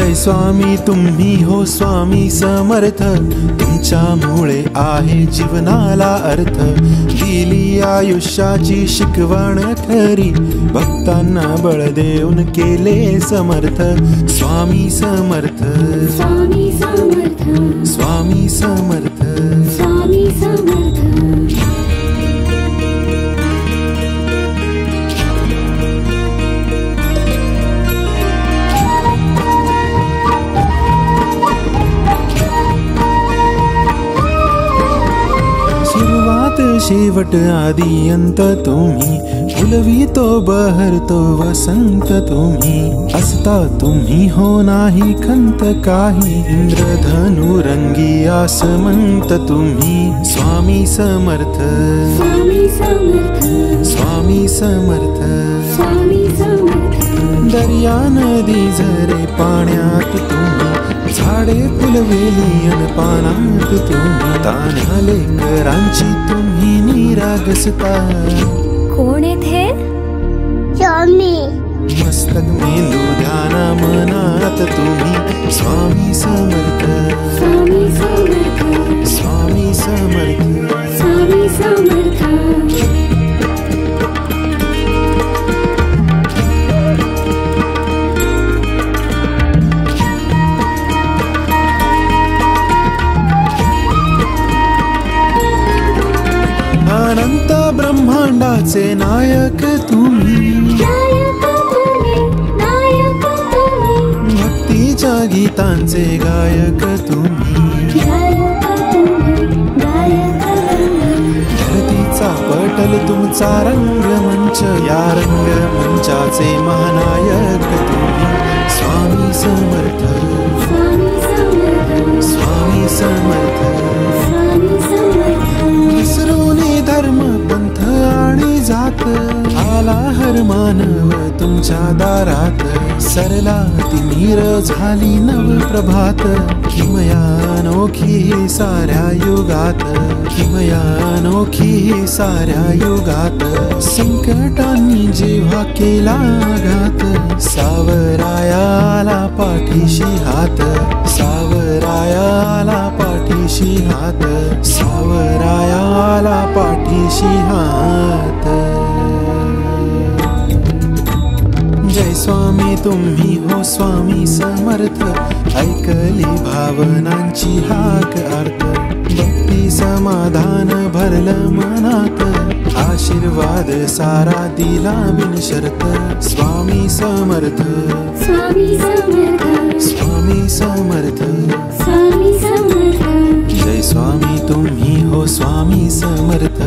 जय स्वामी तुम्ही हो स्वामी समर्थ, तुमच्यामुळे आहे जीवनाला अर्थ। दिली आयुष्याची शिकवण खरी, भक्तांना बळ देऊन केले समर्थ। स्वामी समर्थ, स्वामी समर्थ, स्वामी समर्थ, स्वामी समर्थ। शेवट आदि अंत तुम्ही, फुलवितो बहरतो वसंत तुम्ही। असता तुम्ही हो नाही खंत काही, इंद्रधनु रंगी आसमंत तुम्ही। स्वामी समर्थ, स्वामी समर्थ, स्वामी समर्थ, स्वामी समर्थ। दर्या नदी झरे पाण्यात तुम्ही, झाडे फुलवेली अन पानात तुम्ही। तान्ह्या लेकरांची तुम्ही निरागसता, कोण थे स्वामी? मस्तक मेंदू ध्याना मनात तुम्ही। स्वामी समर्थ, स्वामी समर्थ, स्वामी समर्थ, स्वामी समर्थ। अनंत ब्रह्मांडाचे नायक तुम्ही, नायक तुम्ही, नायक तुम्ही। भक्तीच्या गीतांचे गायक तुम्ही। गायक तुम्ही, गायक तुम्ही। धरतीचा पटल तुमचा रंगमंच, या रंगमंचाचे महानायक तुम्ही। स्वामी समर्थ, स्वामी समर्थ, स्वामी समर्थ, स्वामी समर्थ। विसरूनी धर्म पंथ आणि जात, आला हर मानव तुमच्या दारात। सरला ती नीर झाली नव प्रभात, किमया अनोखी साऱ्या युगात, किमया अनोखी साऱ्या युगात। संकटांनी जेव्हा केला आघात, सावरायाला पाठीशी हात, सावरायाला पाठीशी हात, सावरायाला पाठीशी हात। जय स्वामी तुम्ही हो स्वामी समर्थ, ऐकली भावनांची हाक अर्थ। भक्ती समाधान भरलं मनात, आशीर्वाद सारा दिला बिनशर्त। स्वामी समर्थ, स्वामी समर्थ, स्वामी समर्थ, स्वामी समर्थ। जय स्वामी तुम्ही हो स्वामी समर्थ,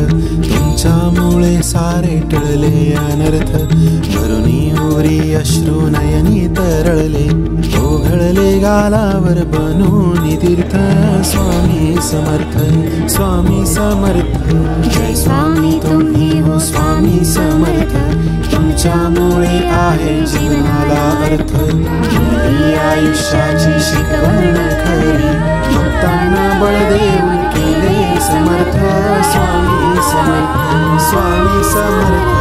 तुमच्यामुळे सारे टळले अनर्थ। भरुनी ओरी अश्रू नयनी तरळले, ओघळले गालावर बनून तीर्थ। स्वामी समर्थ, स्वामी समर्थ, जय स्वामी तुम्ही हो स्वामी समर्थ, तुमच्यामुळे आहे जीवनाला अर्थ। दिली आयुष्याची शिकवण खरी, भक्तांना बळ देऊन केले समर्थ। स्वामी समर्थ, स्वामी समर्थ।